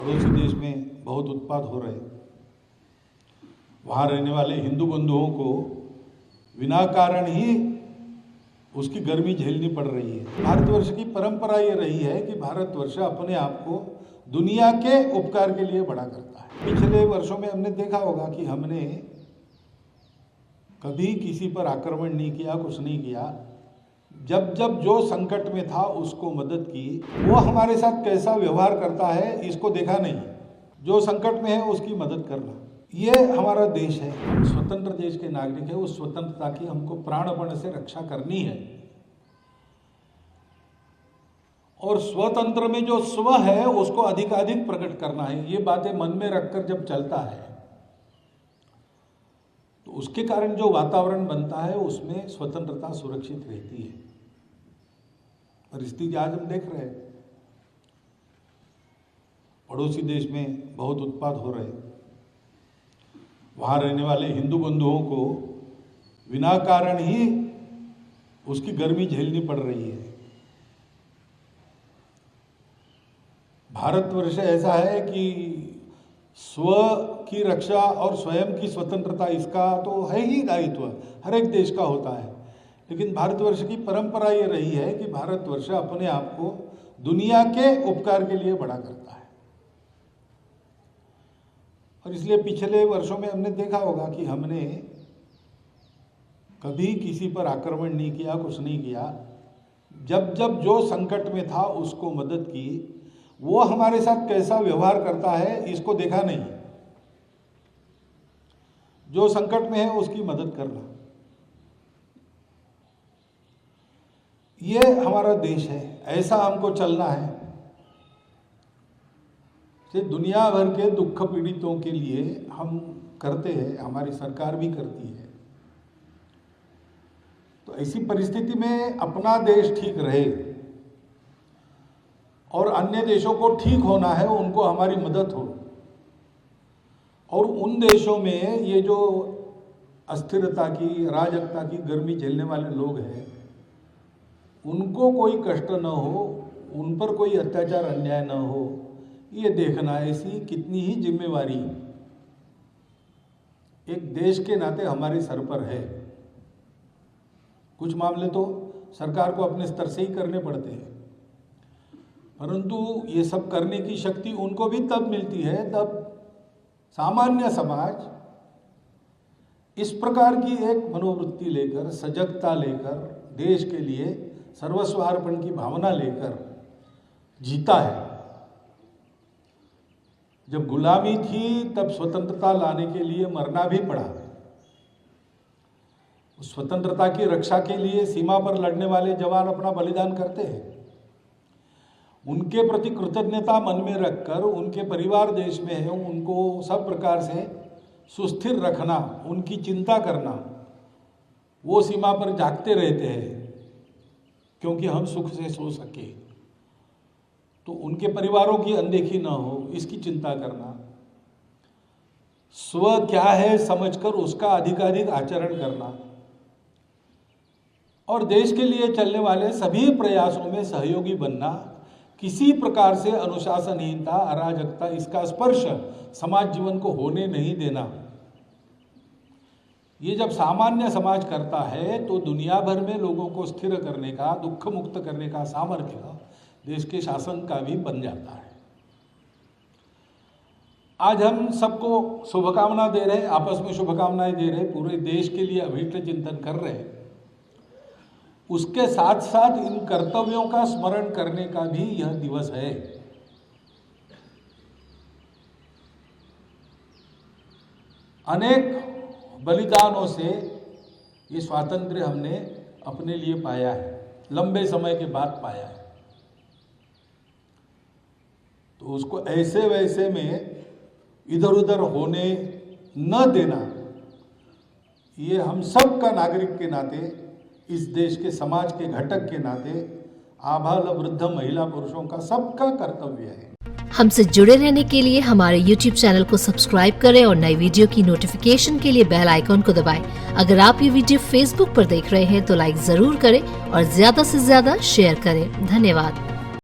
पड़ोसी देश में बहुत उत्पात हो रहे, वहाँ रहने वाले हिंदू बंधुओं को बिना कारण ही उसकी गर्मी झेलनी पड़ रही है। भारतवर्ष की परंपरा ये रही है कि भारतवर्ष अपने आप को दुनिया के उपकार के लिए बड़ा करता है। पिछले वर्षों में हमने देखा होगा कि हमने कभी किसी पर आक्रमण नहीं किया, कुछ नहीं किया। जब जब जो संकट में था उसको मदद की। वो हमारे साथ कैसा व्यवहार करता है इसको देखा नहीं। जो संकट में है उसकी मदद करना, ये हमारा देश है। हम स्वतंत्र देश के नागरिक हैं। उस स्वतंत्रता की हमको प्राणपण से रक्षा करनी है। और स्वतंत्र में जो स्व है उसको अधिकाधिक प्रकट करना है। ये बातें मन में रखकर जब चलता है तो उसके कारण जो वातावरण बनता है उसमें स्वतंत्रता सुरक्षित रहती है। परिस्थिति आज हम देख रहे हैं, पड़ोसी देश में बहुत उत्पात हो रहे, वहाँ रहने वाले हिंदू बंधुओं को बिना कारण ही उसकी गर्मी झेलनी पड़ रही है। भारतवर्ष ऐसा है कि स्व की रक्षा और स्वयं की स्वतंत्रता इसका तो है ही दायित्व, हर एक देश का होता है। लेकिन भारतवर्ष की परंपरा ये रही है कि भारतवर्ष अपने आप को दुनिया के उपकार के लिए बड़ा करता है। और इसलिए पिछले वर्षों में हमने देखा होगा कि हमने कभी किसी पर आक्रमण नहीं किया, कुछ नहीं किया। जब जब जो संकट में था उसको मदद की। वो हमारे साथ कैसा व्यवहार करता है इसको देखा नहीं। जो संकट में है उसकी मदद करना, ये हमारा देश है। ऐसा हमको चलना है कि दुनिया भर के दुख पीड़ितों के लिए हम करते हैं, हमारी सरकार भी करती है। तो ऐसी परिस्थिति में अपना देश ठीक रहे और अन्य देशों को ठीक होना है, उनको हमारी मदद हो। और उन देशों में ये जो अस्थिरता की, अराजकता की गर्मी झेलने वाले लोग हैं, उनको कोई कष्ट न हो, उन पर कोई अत्याचार अन्याय न हो, ये देखना ऐसी कितनी ही जिम्मेवारी एक देश के नाते हमारे सर पर है। कुछ मामले तो सरकार को अपने स्तर से ही करने पड़ते हैं, परंतु ये सब करने की शक्ति उनको भी तब मिलती है जब सामान्य समाज इस प्रकार की एक मनोवृत्ति लेकर, सजगता लेकर, देश के लिए सर्वस्वार्पण की भावना लेकर जीता है। जब गुलामी थी तब स्वतंत्रता लाने के लिए मरना भी पड़ा। उस स्वतंत्रता की रक्षा के लिए सीमा पर लड़ने वाले जवान अपना बलिदान करते हैं। उनके प्रति कृतज्ञता मन में रखकर, उनके परिवार देश में है, उनको सब प्रकार से सुस्थिर रखना, उनकी चिंता करना, वो सीमा पर जागते रहते हैं क्योंकि हम सुख से सो सके, तो उनके परिवारों की अनदेखी ना हो, इसकी चिंता करना, स्व क्या है समझकर उसका अधिकाधिक आचरण करना और देश के लिए चलने वाले सभी प्रयासों में सहयोगी बनना। किसी प्रकार से अनुशासनहीनता, अराजकता, इसका स्पर्श समाज जीवन को होने नहीं देना। ये जब सामान्य समाज करता है तो दुनिया भर में लोगों को स्थिर करने का, दुख मुक्त करने का सामर्थ्य देश के शासन का भी बन जाता है। आज हम सबको शुभकामना दे रहे हैं, आपस में शुभकामनाएं दे रहे हैं, पूरे देश के लिए अभीष्ट चिंतन कर रहे हैं। उसके साथ साथ इन कर्तव्यों का स्मरण करने का भी यह दिवस है। अनेक बलिदानों से ये स्वातंत्र्य हमने अपने लिए पाया है, लंबे समय के बाद पाया है। तो उसको ऐसे वैसे में इधर उधर होने न देना, ये हम सब का नागरिक के नाते, इस देश के समाज के घटक के नाते, आबाल वृद्ध महिला पुरुषों का सबका कर्तव्य है। हमसे जुड़े रहने के लिए हमारे YouTube चैनल को सब्सक्राइब करें और नई वीडियो की नोटिफिकेशन के लिए बेल आइकॉन को दबाएं। अगर आप ये वीडियो Facebook पर देख रहे हैं तो लाइक जरूर करें और ज्यादा से ज्यादा शेयर करें। धन्यवाद।